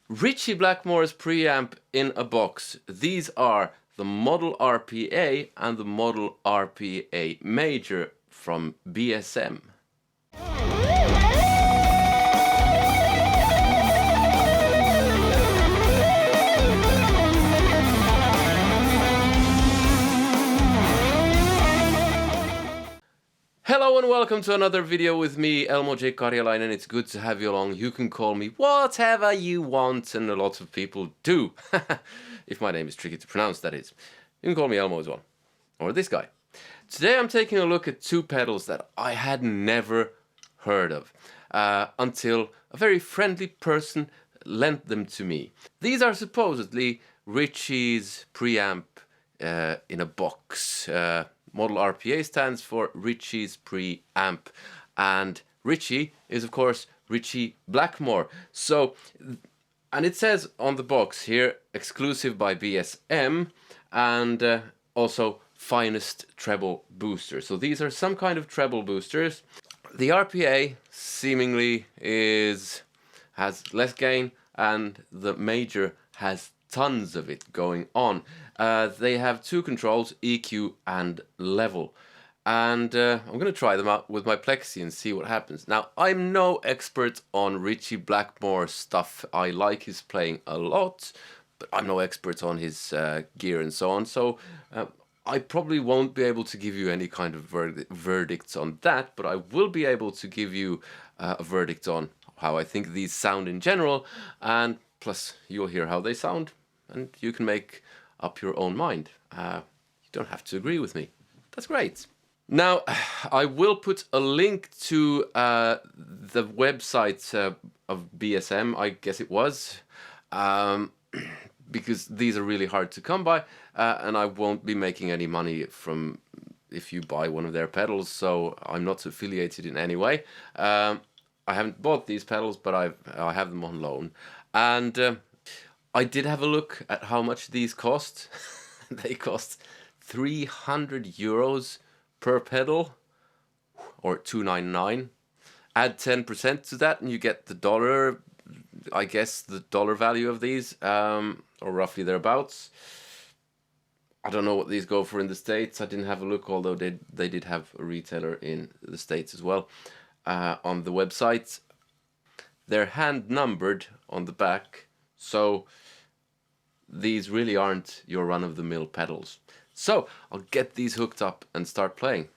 Ritchie Blackmore's preamp in a box. These are the Model RPA and the Model RPA Major from BSM. Hello and welcome to another video with me, Elmo J. Karjalainen. It's good to have you along. You can call me whatever you want, and a lot of people do. If my name is tricky to pronounce, that is. You can call me Elmo as well. Or this guy. Today I'm taking a look at two pedals that I had never heard of until a very friendly person lent them to me. These are supposedly Ritchies preamp in a box. Model RPA stands for Ritchies preamp, and Ritchie is of course Ritchie Blackmore. So, and it says on the box here, exclusive by BSM, and also finest treble booster. So these are some kind of treble boosters. The RPA seemingly has less gain, and the Major has tons of it going on. They have two controls, EQ and level. And I'm going to try them out with my Plexi and see what happens. Now, I'm no expert on Ritchie Blackmore stuff. I like his playing a lot, but I'm no expert on his gear and so on. So I probably won't be able to give you any kind of verdicts on that, but I will be able to give you a verdict on how I think these sound in general, and plus you'll hear how they sound, and you can make up your own mind. You don't have to agree with me. That's great. Now, I will put a link to the website of BSM, I guess it was, because these are really hard to come by, and I won't be making any money from if you buy one of their pedals, so I'm not affiliated in any way. I haven't bought these pedals, but I have them on loan. And I did have a look at how much these cost. They cost 300 euros per pedal, or 299. Add 10% to that and you get the dollar, I guess the dollar value of these, or roughly thereabouts. I don't know what these go for in the States. I didn't have a look, although they did have a retailer in the States as well. On the website, they're hand numbered on the back, so these really aren't your run-of-the-mill pedals. So I'll get these hooked up and start playing.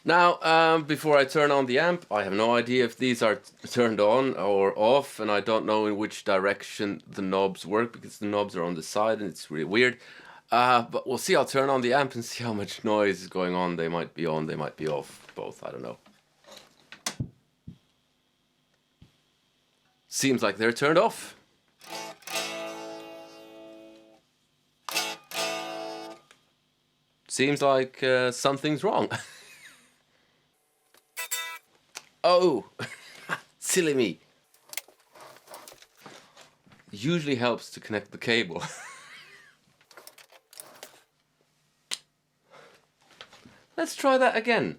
Now, before I turn on the amp, I have no idea if these are turned on or off, and I don't know in which direction the knobs work, because the knobs are on the side and it's really weird. But we'll see. I'll turn on the amp and see how much noise is going on. They might be on, they might be off, both, I don't know. Seems like they're turned off. Seems like something's wrong. Oh, silly me. Usually helps to connect the cable. Let's try that again.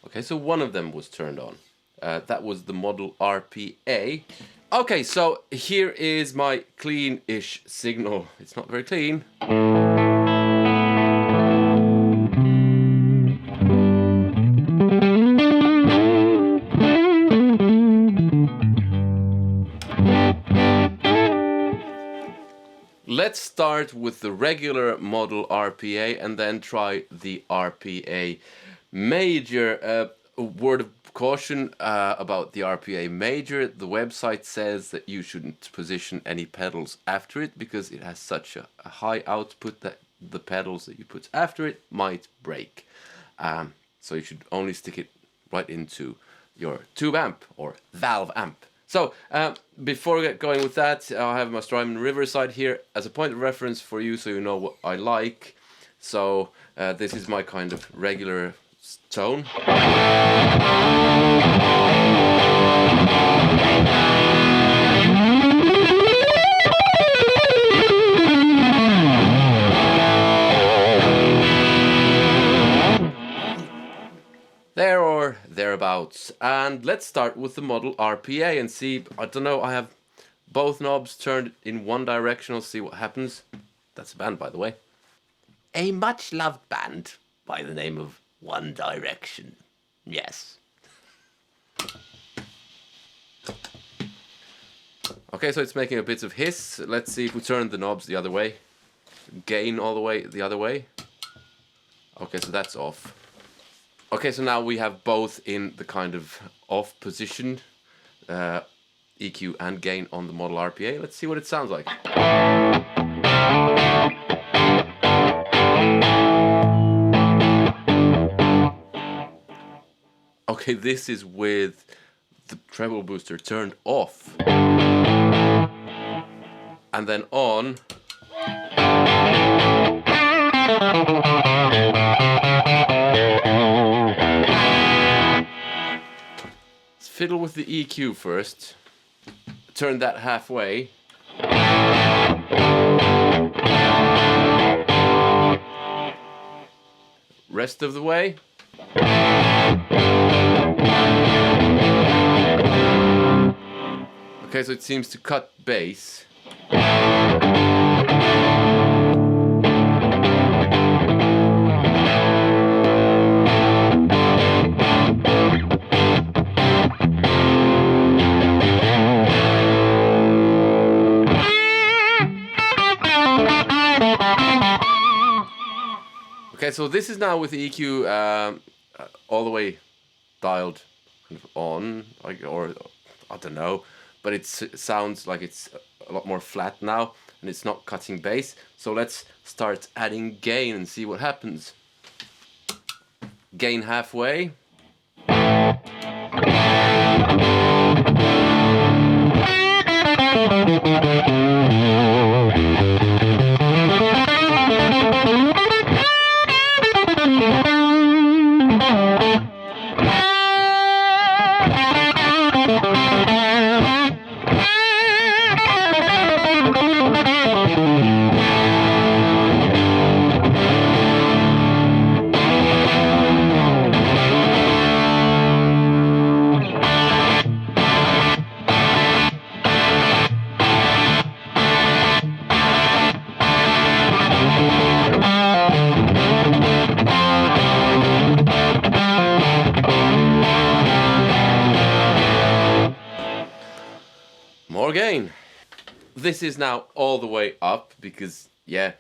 Okay, so one of them was turned on. That was the Model RPA. Okay, so here is my clean-ish signal. It's not very clean. Let's start with the regular Model RPA and then try the RPA Major. A word of caution about the RPA Major. The website says that you shouldn't position any pedals after it because it has such a high output that the pedals that you put after it might break. So you should only stick it right into your tube amp or valve amp. So before we get going with that, I have my Strymon Riverside here as a point of reference for you, so you know what I like. So this is my kind of regular tone. There or thereabouts. And let's start with the model RPA and see, I don't know, I have both knobs turned in one direction. I'll see what happens. That's a band, by the way. A much loved band by the name of One Direction. Yes. Okay, so it's making a bit of hiss. Let's see if we turn the knobs the other way. Gain all the way the other way. Okay, so that's off. Okay, so now we have both in the kind of off position, EQ and gain on the model RPA. Let's see what it sounds like. Okay, this is with the treble booster turned off. And then on. Let's fiddle with the EQ first. Turn that halfway. Rest of the way. Okay, so it seems to cut bass. Okay, so this is now with the EQ all the way dialed on, or I don't know, but it sounds like it's a lot more flat now, and it's not cutting bass. So let's start adding gain and see what happens. Gain halfway. More gain. This is now all the way up because, yeah,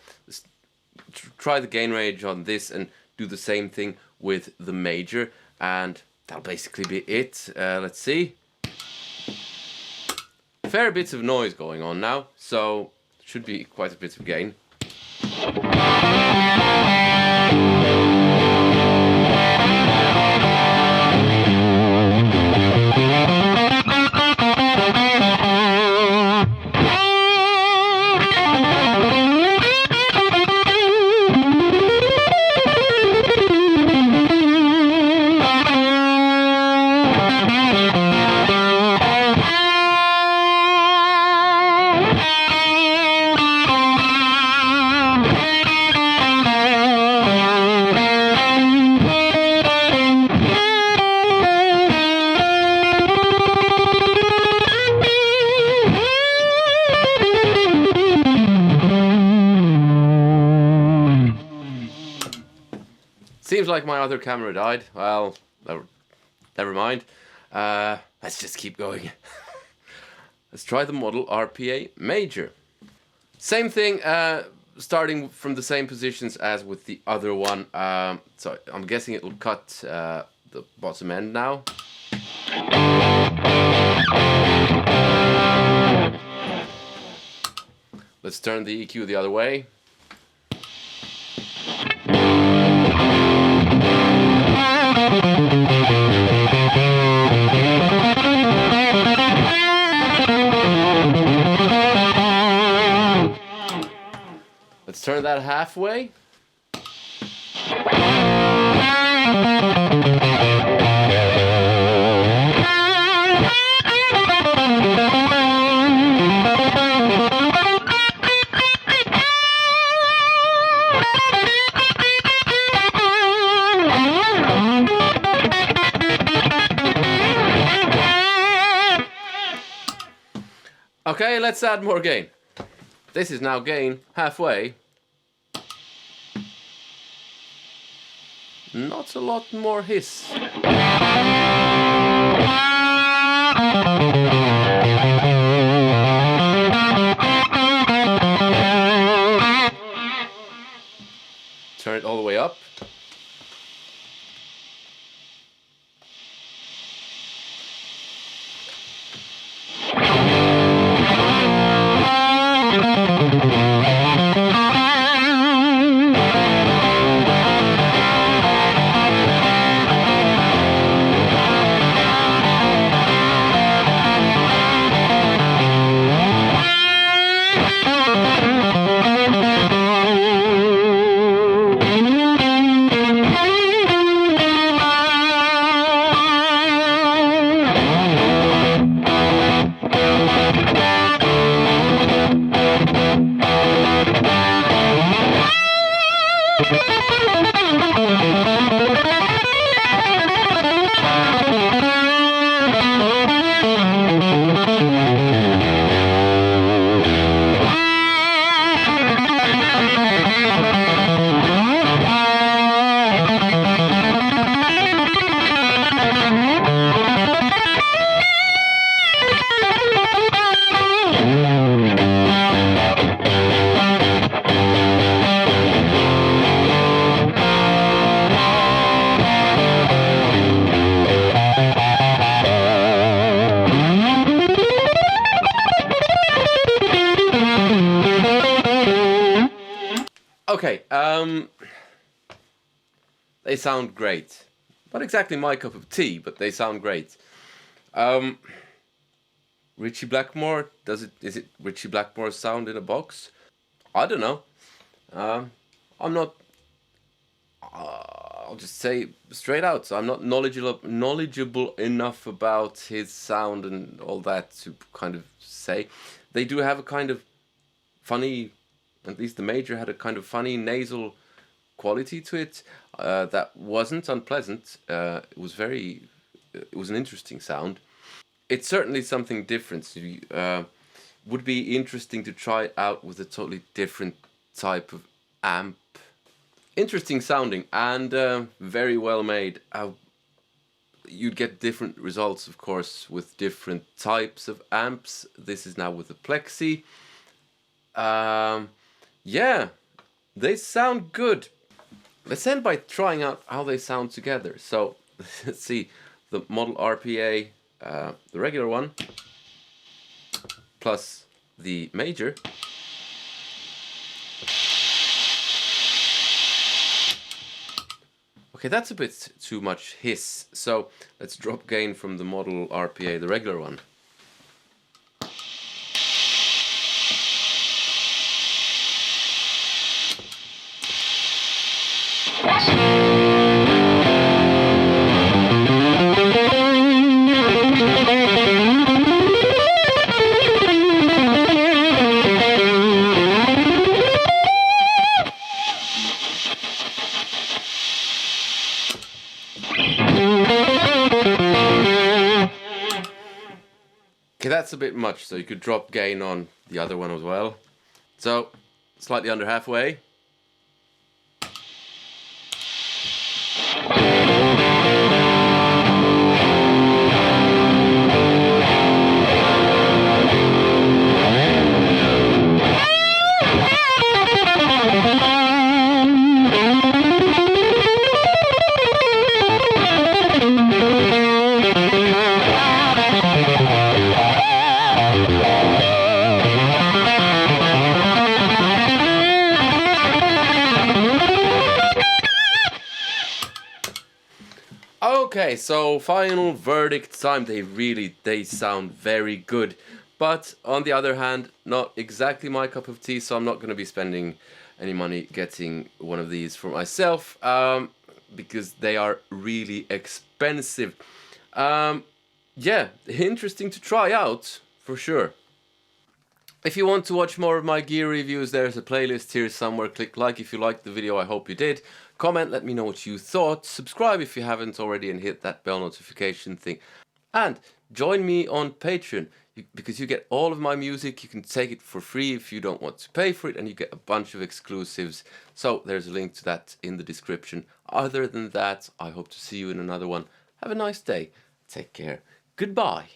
try the gain range on this and do the same thing with the major, and that'll basically be it. Let's see. Fair bits of noise going on now, so should be quite a bit of gain. Seems like my other camera died. Well, never mind. Let's just keep going. Let's try the model RPA Major. Same thing, starting from the same positions as with the other one. So I'm guessing it will cut the bottom end now. Let's turn the EQ the other way. Let's turn that halfway. Okay, let's add more gain. This is now gain halfway. Not a lot more hiss. Turn it all the way up. Okay, they sound great. Not exactly my cup of tea, but they sound great. Ritchie Blackmore, is it Ritchie Blackmore's sound in a box? I don't know. I'm not, I'll just say straight out, I'm not knowledgeable enough about his sound and all that to kind of say. They do have a kind of funny, at least the Major had a kind of funny nasal quality to it that wasn't unpleasant. It was an interesting sound. It's certainly something different. Would be interesting to try it out with a totally different type of amp. Interesting sounding and very well made. You'd get different results, of course, with different types of amps. This is now with the Plexi. Yeah, they sound good. Let's end by trying out how they sound together. So, let's see, the model RPA, the regular one, plus the Major. Okay, that's a bit too much hiss. So, let's drop gain from the model RPA, the regular one. Okay, that's a bit much, so you could drop gain on the other one as well. So, slightly under halfway. Okay, so final verdict time. They sound very good. But on the other hand, not exactly my cup of tea, so I'm not going to be spending any money getting one of these for myself, because they are really expensive. Yeah, interesting to try out, for sure. If you want to watch more of my gear reviews, there's a playlist here somewhere. Click like if you liked the video, I hope you did. Comment, let me know what you thought. Subscribe if you haven't already and hit that bell notification thing. And join me on Patreon. because you get all of my music. You can take it for free if you don't want to pay for it, and you get a bunch of exclusives. So there's a link to that in the description. Other than that, I hope to see you in another one. Have a nice day. Take care. Goodbye.